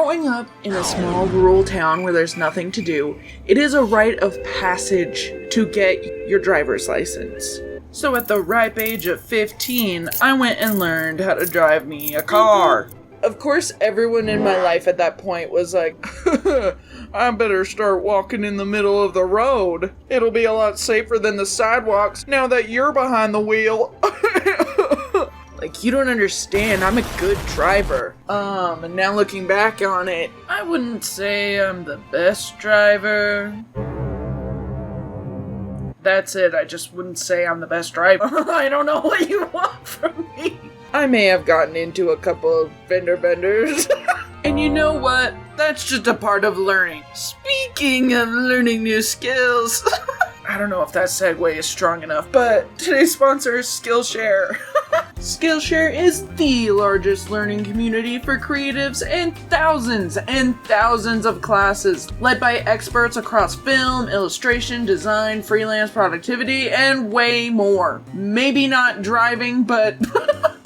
Growing up in a small rural town where there's nothing to do, it is a rite of passage to get your driver's license. So at the ripe age of 15, I went and learned how to drive me a car. Of course, everyone in my life at that point was like, I better start walking in the middle of the road. It'll be a lot safer than the sidewalks now that you're behind the wheel. Like, you don't understand, I'm a good driver. And now looking back on it, I wouldn't say I'm the best driver. That's it, I just wouldn't say I'm the best driver. I don't know what you want from me. I may have gotten into a couple of fender benders. And you know what? That's just a part of learning. Speaking of learning new skills, I don't know if that segue is strong enough, but today's sponsor is Skillshare. Skillshare is the largest learning community for creatives and thousands of classes led by experts across film, illustration, design, freelance productivity, and way more. Maybe not driving, but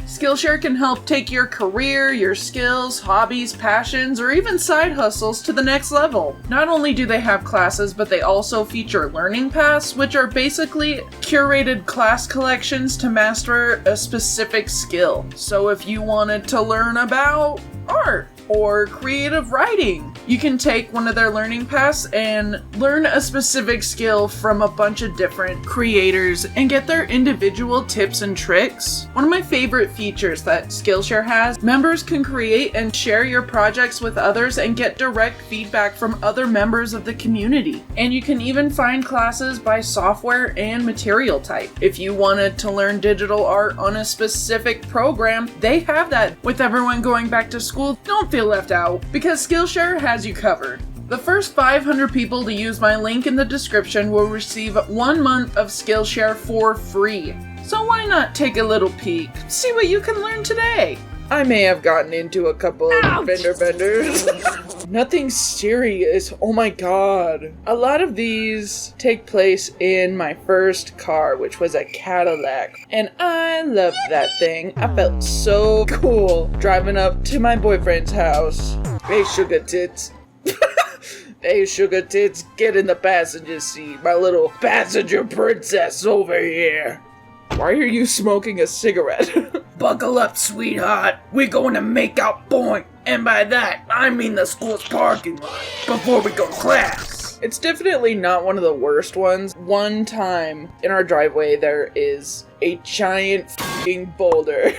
Skillshare can help take your career, your skills, hobbies, passions, or even side hustles to the next level. Not only do they have classes, but they also feature learning paths, which are basically curated class collections to master a specific skill. So if you wanted to learn about art or creative writing, you can take one of their learning paths and learn a specific skill from a bunch of different creators and get their individual tips and tricks. One of my favorite features that Skillshare has, members can create and share your projects with others and get direct feedback from other members of the community. And you can even find classes by software and material type. If you wanted to learn digital art on a specific program, they have that. With everyone going back to school, don't feel left out, because Skillshare has you covered. The first 500 people to use my link in the description will receive 1 month of Skillshare for free. So why not take a little peek? See what you can learn today. I may have gotten into a couple of fender benders. Nothing serious. Oh my god. A lot of these take place in my first car, which was a Cadillac. And I loved that thing. I felt so cool driving up to my boyfriend's house. Hey, sugar tits. Hey, sugar tits, get in the passenger seat. My little passenger princess over here. Why are you smoking a cigarette? Buckle up, sweetheart. We're going to make out point. And by that, I mean the school's parking lot before we go to class. It's definitely not one of the worst ones. One time in our driveway, there is a giant f***ing boulder.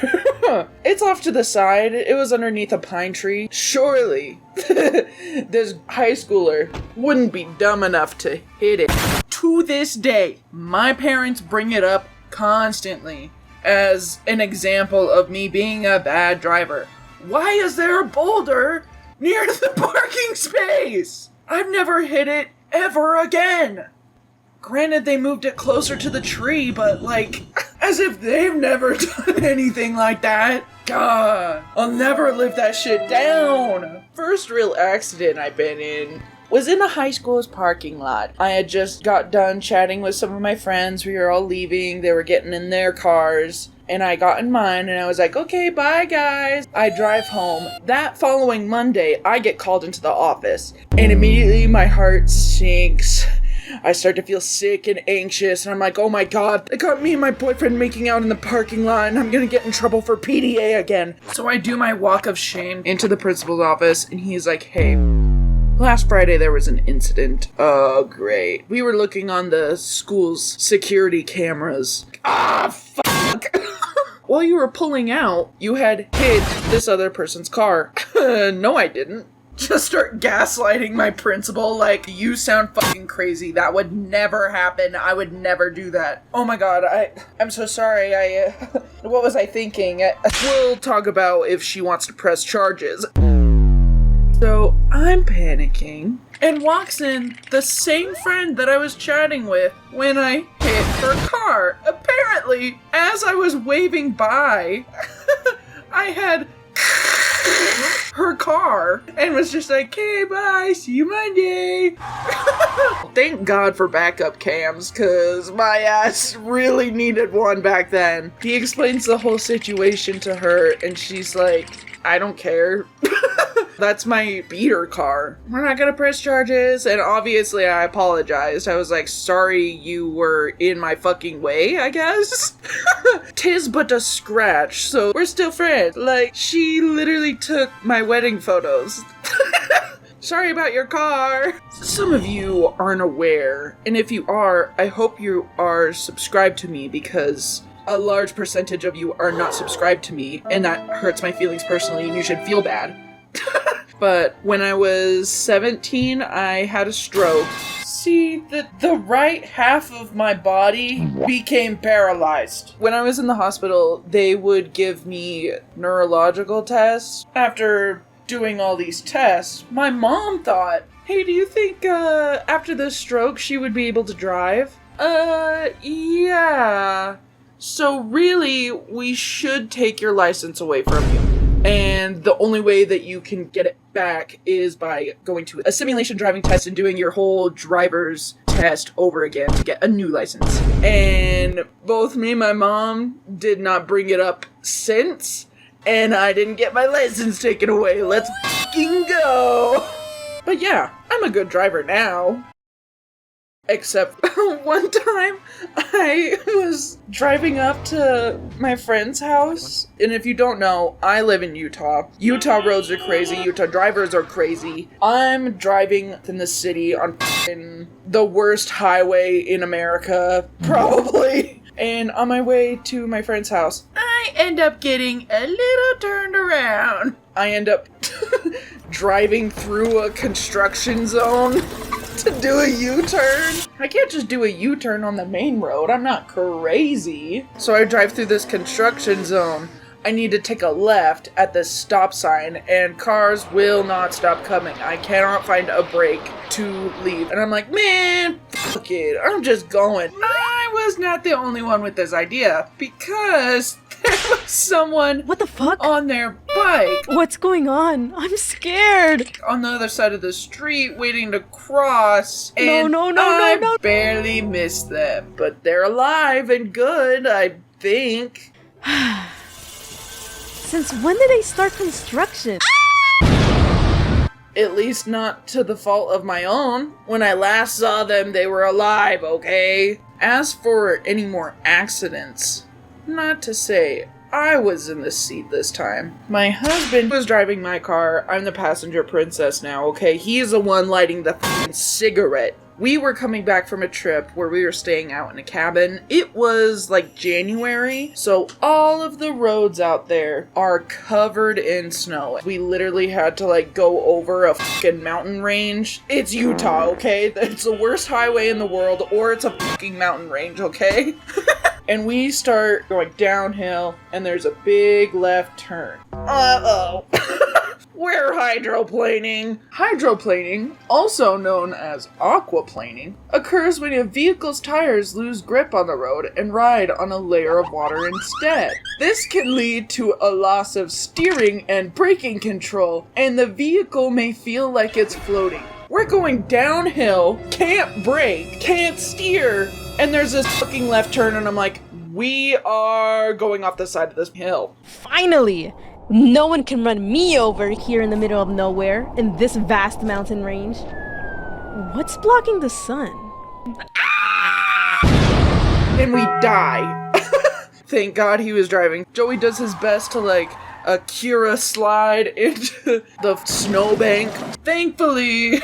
It's off to the side. It was underneath a pine tree. Surely, this high schooler wouldn't be dumb enough to hit it. To this day, my parents bring it up constantly as an example of me being a bad driver. Why is there a boulder near the parking space? I've never hit it ever again. Granted, they moved it closer to the tree, but like, as if they've never done anything like that. God, I'll never live that shit down. First real accident I've been in was in a high school's parking lot. I had just got done chatting with some of my friends. We were all leaving. They were getting in their cars. And I got in mine and I was like, okay, bye guys. I drive home. That following Monday, I get called into the office. And immediately my heart sinks. I start to feel sick and anxious. And I'm like, oh my god, they got me and my boyfriend making out in the parking lot. And I'm gonna get in trouble for PDA again. So I do my walk of shame into the principal's office. And he's like, hey, last Friday there was an incident. Oh, great. We were looking on the school's security cameras. Ah, fuck. While you were pulling out, you had hit this other person's car. No, I didn't. Just start gaslighting my principal like, you sound fucking crazy. That would never happen. I would never do that. Oh my god, I'm so sorry. What was I thinking? We'll talk about if she wants to press charges. So I'm panicking, and walks in the same friend that I was chatting with when I hit her car. Apparently, as I was waving by, I had her car and was just like, okay, bye, see you Monday. Thank God for backup cams, cause my ass really needed one back then. He explains the whole situation to her, and she's like, I don't care. That's my beater car. We're not gonna press charges. And obviously I apologized. I was like, sorry you were in my fucking way, I guess. Tis but a scratch, so we're still friends. Like, she literally took my wedding photos. Sorry about your car. Some of you aren't aware, and if you are, I hope you are subscribed to me, because a large percentage of you are not subscribed to me, and that hurts my feelings personally, and you should feel bad. But when I was 17, I had a stroke. See, the right half of my body became paralyzed. When I was in the hospital, they would give me neurological tests. After doing all these tests, my mom thought, hey, do you think after this stroke she would be able to drive? Yeah. So really, we should take your license away from you. And the only way that you can get it back is by going to a simulation driving test and doing your whole driver's test over again to get a new license. And both me and my mom did not bring it up since, and I didn't get my license taken away. Let's fucking go! But yeah, I'm a good driver now. Except one time I was driving up to my friend's house, and if you don't know, I live in Utah. Utah roads are crazy, Utah drivers are crazy. I'm driving in the city on the worst highway in America, probably. And on my way to my friend's house, I end up getting a little turned around. I end up driving through a construction zone to do a U-turn. I can't just do a U-turn on the main road. I'm not crazy. So I drive through this construction zone. I need to take a left at this stop sign, and cars will not stop coming. I cannot find a brake to leave. And I'm like, man, fuck it. I'm just going. I was not the only one with this idea, because there was someone What the fuck? on their bike What's going on? I'm scared. on the other side of the street waiting to cross, and No. I barely missed them. But they're alive and good, I think. Since when did they start construction? At least not to the fault of my own. When I last saw them, they were alive, okay? As for any more accidents, not to say I was in the seat this time. My husband was driving my car. I'm the passenger princess now, okay? He's the one lighting the f***ing cigarette. We were coming back from a trip where we were staying out in a cabin. It was like January, so all of the roads out there are covered in snow. We literally had to like go over a fucking mountain range. It's Utah, okay? It's the worst highway in the world, or it's a fucking mountain range, okay? And we start going downhill, and there's a big left turn. Uh-oh. We're hydroplaning. Hydroplaning, also known as aquaplaning, occurs when a vehicle's tires lose grip on the road and ride on a layer of water instead. This can lead to a loss of steering and braking control, and the vehicle may feel like it's floating. We're going downhill, can't brake, can't steer, and there's this fucking left turn, and I'm like, we are going off the side of this hill. Finally! No one can run me over here in the middle of nowhere, in this vast mountain range. What's blocking the sun? And we die. Thank God he was driving. Joey does his best to like Akira slide into the snowbank. Thankfully,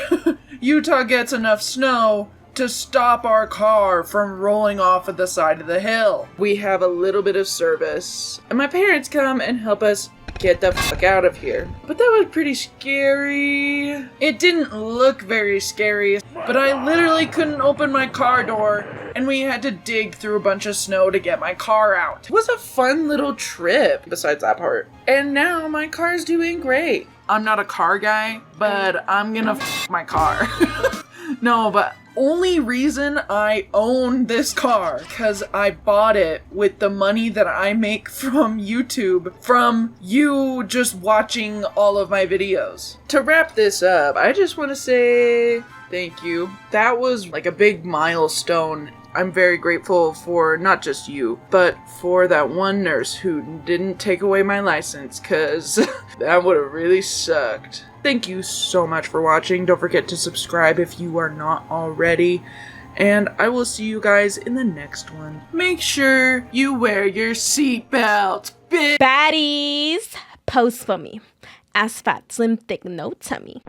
Utah gets enough snow to stop our car from rolling off of the side of the hill. We have a little bit of service, and my parents come and help us get the fuck out of here. But that was pretty scary. It didn't look very scary, but I literally couldn't open my car door, and we had to dig through a bunch of snow to get my car out. It was a fun little trip, besides that part. And now my car's doing great. I'm not a car guy, but I'm gonna f my car. No, but only reason I own this car, because I bought it with the money that I make from YouTube, from you just watching all of my videos. To wrap this up, I just want to say thank you. That was like a big milestone I'm very grateful for not just you, but for that one nurse who didn't take away my license, cause that would have really sucked. Thank you so much for watching. Don't forget to subscribe if you are not already. And I will see you guys in the next one. Make sure you wear your seatbelt, bitch! Baddies! Pose for me. Ass fat, slim, thick, no tummy.